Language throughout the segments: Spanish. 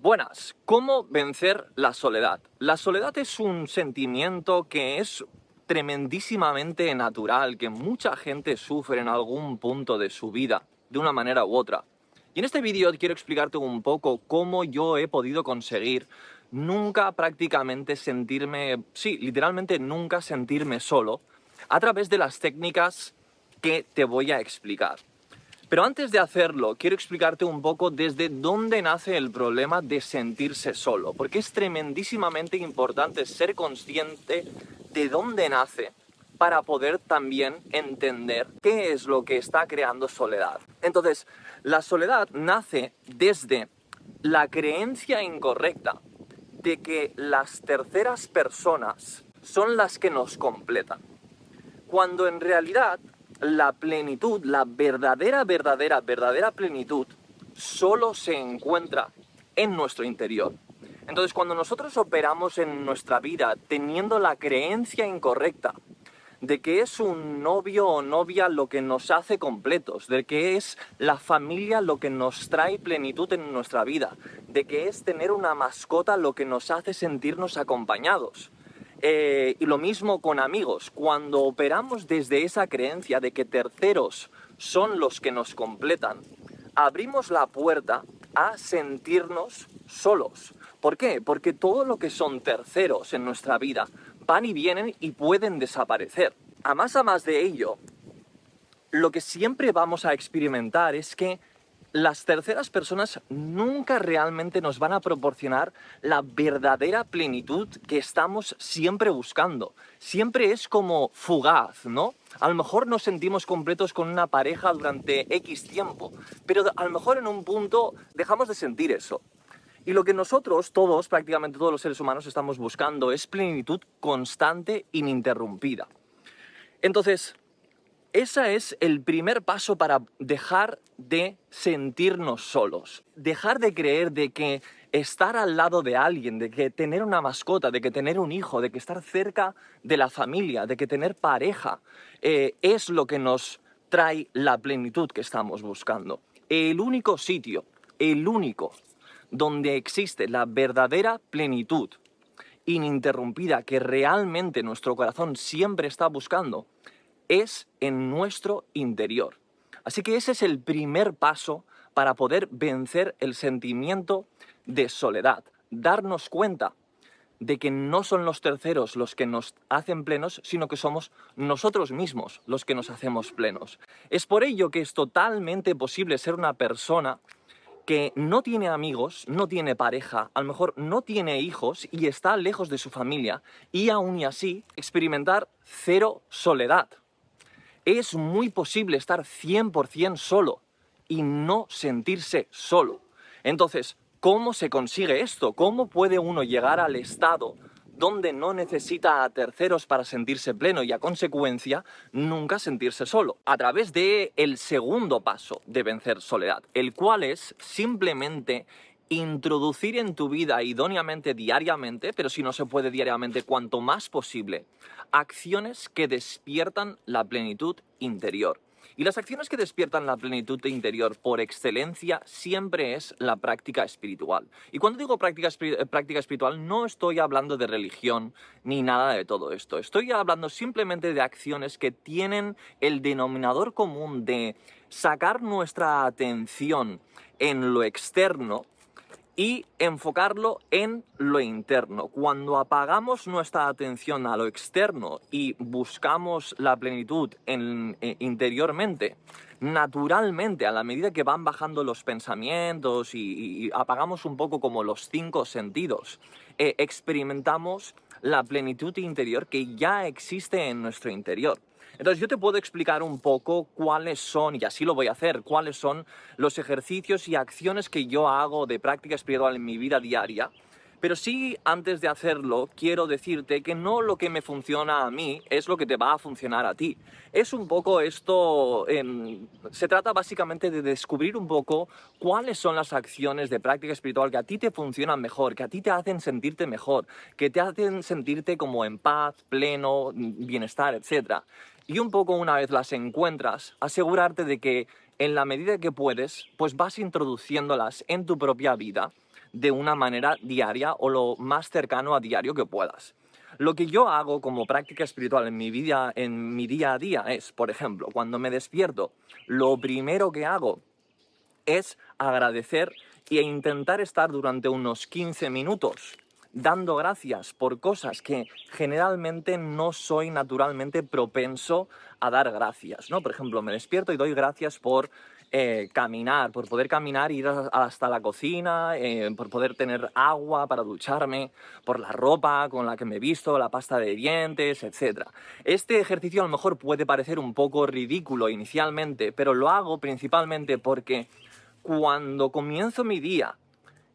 Buenas, ¿cómo vencer la soledad? La soledad es un sentimiento que es tremendísimamente natural, que mucha gente sufre en algún punto de su vida, de una manera u otra. Y en este vídeo quiero explicarte un poco cómo yo he podido conseguir nunca prácticamente sentirme, sí, literalmente nunca sentirme solo, a través de las técnicas que te voy a explicar. Pero antes de hacerlo, quiero explicarte un poco desde dónde nace el problema de sentirse solo, porque es tremendísimamente importante ser consciente de dónde nace para poder también entender qué es lo que está creando soledad. Entonces, la soledad nace desde la creencia incorrecta de que las terceras personas son las que nos completan, cuando en realidad la plenitud, la verdadera plenitud, solo se encuentra en nuestro interior. Entonces, cuando nosotros operamos en nuestra vida teniendo la creencia incorrecta de que es un novio o novia lo que nos hace completos, de que es la familia lo que nos trae plenitud en nuestra vida, de que es tener una mascota lo que nos hace sentirnos acompañados. Y lo mismo con amigos. Cuando operamos desde esa creencia de que terceros son los que nos completan, abrimos la puerta a sentirnos solos. ¿Por qué? Porque todo lo que son terceros en nuestra vida van y vienen y pueden desaparecer. A más de ello, lo que siempre vamos a experimentar es que las terceras personas nunca realmente nos van a proporcionar la verdadera plenitud que estamos siempre buscando. Siempre es como fugaz, ¿no? A lo mejor nos sentimos completos con una pareja durante X tiempo, pero a lo mejor en un punto dejamos de sentir eso. Y lo que nosotros, todos, prácticamente todos los seres humanos, estamos buscando es plenitud constante, ininterrumpida. Entonces, ese es el primer paso para dejar de sentirnos solos. Dejar de creer de que estar al lado de alguien, de que tener una mascota, de que tener un hijo, de que estar cerca de la familia, de que tener pareja, es lo que nos trae la plenitud que estamos buscando. El único sitio, el único, donde existe la verdadera plenitud ininterrumpida que realmente nuestro corazón siempre está buscando, es en nuestro interior. Así que ese es el primer paso para poder vencer el sentimiento de soledad. Darnos cuenta de que no son los terceros los que nos hacen plenos, sino que somos nosotros mismos los que nos hacemos plenos. Es por ello que es totalmente posible ser una persona que no tiene amigos, no tiene pareja, a lo mejor no tiene hijos y está lejos de su familia, y aún y así experimentar cero soledad. Es muy posible estar 100% solo y no sentirse solo. Entonces, ¿cómo se consigue esto? ¿Cómo puede uno llegar al estado donde no necesita a terceros para sentirse pleno y a consecuencia nunca sentirse solo? A través del segundo paso de vencer soledad, el cual es simplemente introducir en tu vida idóneamente diariamente, pero si no se puede diariamente, cuanto más posible, acciones que despiertan la plenitud interior. Y las acciones que despiertan la plenitud interior por excelencia siempre es la práctica espiritual. Y cuando digo práctica espiritual no estoy hablando de religión ni nada de todo esto. Estoy hablando simplemente de acciones que tienen el denominador común de sacar nuestra atención en lo externo y enfocarlo en lo interno. Cuando apagamos nuestra atención a lo externo y buscamos la plenitud interiormente, naturalmente, a la medida que van bajando los pensamientos y apagamos un poco como los 5 sentidos, experimentamos la plenitud interior que ya existe en nuestro interior. Entonces yo te puedo explicar un poco cuáles son, y así lo voy a hacer, cuáles son los ejercicios y acciones que yo hago de práctica espiritual en mi vida diaria. Pero sí, antes de hacerlo, quiero decirte que no lo que me funciona a mí es lo que te va a funcionar a ti. Es un poco esto, se trata básicamente de descubrir un poco cuáles son las acciones de práctica espiritual que a ti te funcionan mejor, que a ti te hacen sentirte mejor, que te hacen sentirte como en paz, pleno, bienestar, etc. Y un poco una vez las encuentras, asegurarte de que en la medida que puedes, pues vas introduciéndolas en tu propia vida de una manera diaria o lo más cercano a diario que puedas. Lo que yo hago como práctica espiritual en mi día a día es, por ejemplo, cuando me despierto, lo primero que hago es agradecer e intentar estar durante unos 15 minutos dando gracias por cosas que generalmente no soy naturalmente propenso a dar gracias, ¿no? Por ejemplo, me despierto y doy gracias por caminar, por poder caminar, ir hasta la cocina, por poder tener agua para ducharme, por la ropa con la que me he visto, la pasta de dientes, etc. Este ejercicio a lo mejor puede parecer un poco ridículo inicialmente, pero lo hago principalmente porque cuando comienzo mi día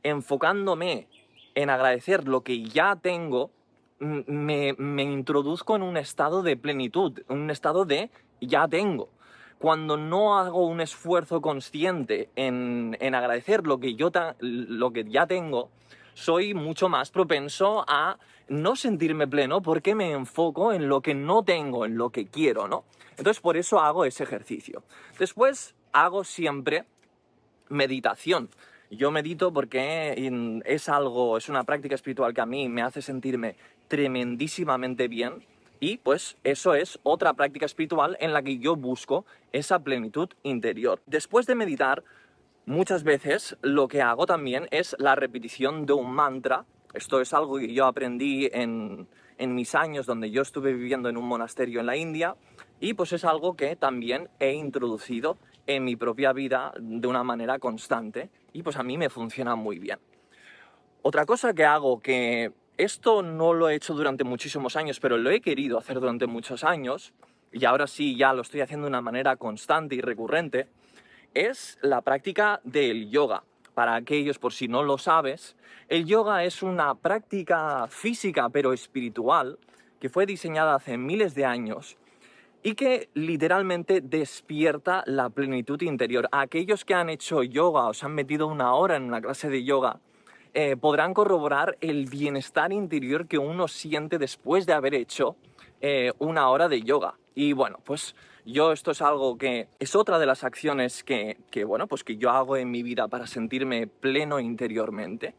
enfocándome en agradecer lo que ya tengo, me introduzco en un estado de plenitud, un estado de ya tengo. Cuando no hago un esfuerzo consciente en agradecer lo que ya tengo, soy mucho más propenso a no sentirme pleno porque me enfoco en lo que no tengo, en lo que quiero, ¿no? Entonces por eso hago ese ejercicio. Después hago siempre meditación. Yo medito porque es una práctica espiritual que a mí me hace sentirme tremendísimamente bien y pues eso es otra práctica espiritual en la que yo busco esa plenitud interior. Después de meditar, muchas veces lo que hago también es la repetición de un mantra. Esto es algo que yo aprendí en mis años donde yo estuve viviendo en un monasterio en la India y pues es algo que también he introducido en mi propia vida de una manera constante y pues a mí me funciona muy bien. Otra cosa que hago, que esto no lo he hecho durante muchísimos años, pero lo he querido hacer durante muchos años y ahora sí ya lo estoy haciendo de una manera constante y recurrente, es la práctica del yoga. Para aquellos, por si no lo sabes, el yoga es una práctica física pero espiritual que fue diseñada hace miles de años y que literalmente despierta la plenitud interior. Aquellos que han hecho yoga o se han metido una hora en una clase de yoga podrán corroborar el bienestar interior que uno siente después de haber hecho una hora de yoga. Y bueno, pues esto es algo que es otra de las acciones bueno, pues que yo hago en mi vida para sentirme pleno interiormente.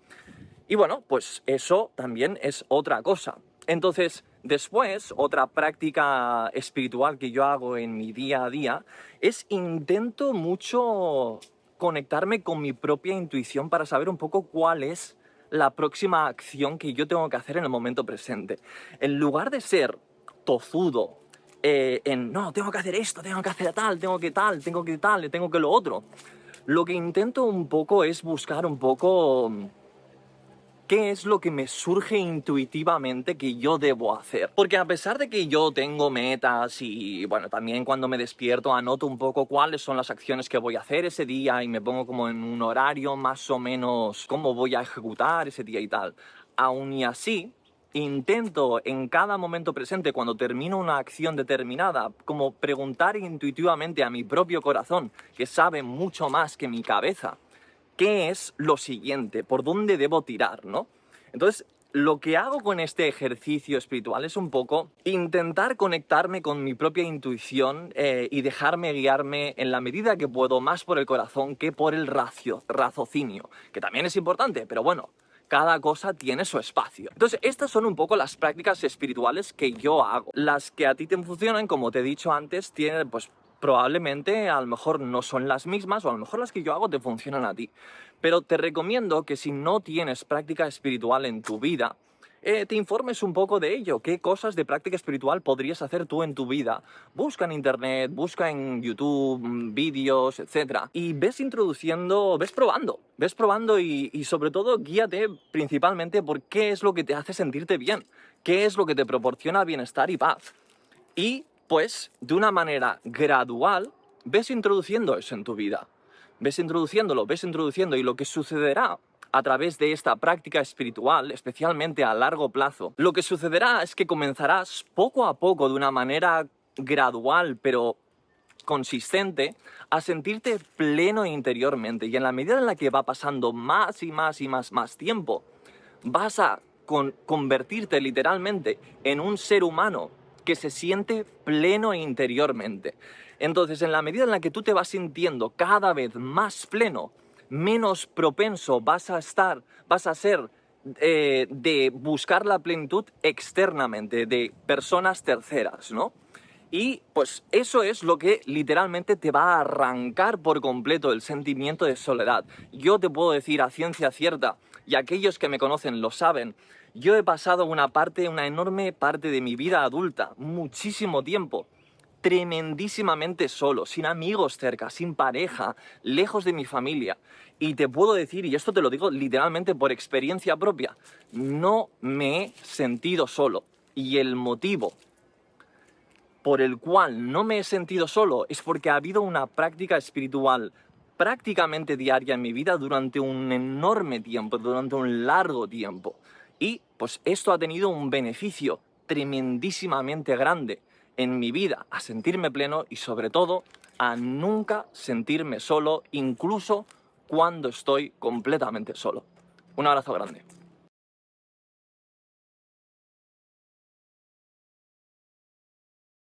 Y bueno, pues eso también es otra cosa. Entonces, después, otra práctica espiritual que yo hago en mi día a día es intento mucho conectarme con mi propia intuición para saber un poco cuál es la próxima acción que yo tengo que hacer en el momento presente. En lugar de ser tozudo no, tengo que hacer esto, tengo que hacer tal, tengo que tal, tengo que tal, tengo que lo otro, lo que intento un poco es buscar un poco qué es lo que me surge intuitivamente que yo debo hacer. Porque a pesar de que yo tengo metas y, bueno, también cuando me despierto anoto un poco cuáles son las acciones que voy a hacer ese día y me pongo como en un horario más o menos cómo voy a ejecutar ese día y tal. Aún y así, intento en cada momento presente, cuando termino una acción determinada, como preguntar intuitivamente a mi propio corazón, que sabe mucho más que mi cabeza, qué es lo siguiente, por dónde debo tirar, ¿no? Entonces, lo que hago con este ejercicio espiritual es un poco intentar conectarme con mi propia intuición y dejarme guiarme en la medida que puedo más por el corazón que por el raciocinio, que también es importante, pero bueno, cada cosa tiene su espacio. Entonces, estas son un poco las prácticas espirituales que yo hago. Las que a ti te funcionan, como te he dicho antes, tienen, pues, probablemente a lo mejor no son las mismas o a lo mejor las que yo hago te funcionan a ti. Pero te recomiendo que si no tienes práctica espiritual en tu vida, te informes un poco de ello. ¿Qué cosas de práctica espiritual podrías hacer tú en tu vida? Busca en internet, busca en YouTube, vídeos, etc. Y ves introduciendo, ves probando y sobre todo guíate principalmente por qué es lo que te hace sentirte bien, qué es lo que te proporciona bienestar y paz. Y pues de una manera gradual ves introduciendo eso en tu vida. Ves introduciendo y lo que sucederá a través de esta práctica espiritual, especialmente a largo plazo, lo que sucederá es que comenzarás poco a poco, de una manera gradual pero consistente, a sentirte pleno interiormente. Y en la medida en la que va pasando más y más tiempo, vas a convertirte literalmente en un ser humano que se siente pleno interiormente. Entonces, en la medida en la que tú te vas sintiendo cada vez más pleno, menos propenso vas a ser de buscar la plenitud externamente, de personas terceras, ¿no? Y pues eso es lo que literalmente te va a arrancar por completo el sentimiento de soledad. Yo te puedo decir a ciencia cierta, y aquellos que me conocen lo saben, yo he pasado una enorme parte de mi vida adulta, muchísimo tiempo, tremendísimamente solo, sin amigos cerca, sin pareja, lejos de mi familia. Y te puedo decir, y esto te lo digo literalmente por experiencia propia, no me he sentido solo. Y el motivo por el cual no me he sentido solo es porque ha habido una práctica espiritual prácticamente diaria en mi vida durante un enorme tiempo, durante un largo tiempo. Y pues esto ha tenido un beneficio tremendísimamente grande en mi vida, a sentirme pleno y sobre todo a nunca sentirme solo, incluso cuando estoy completamente solo. Un abrazo grande.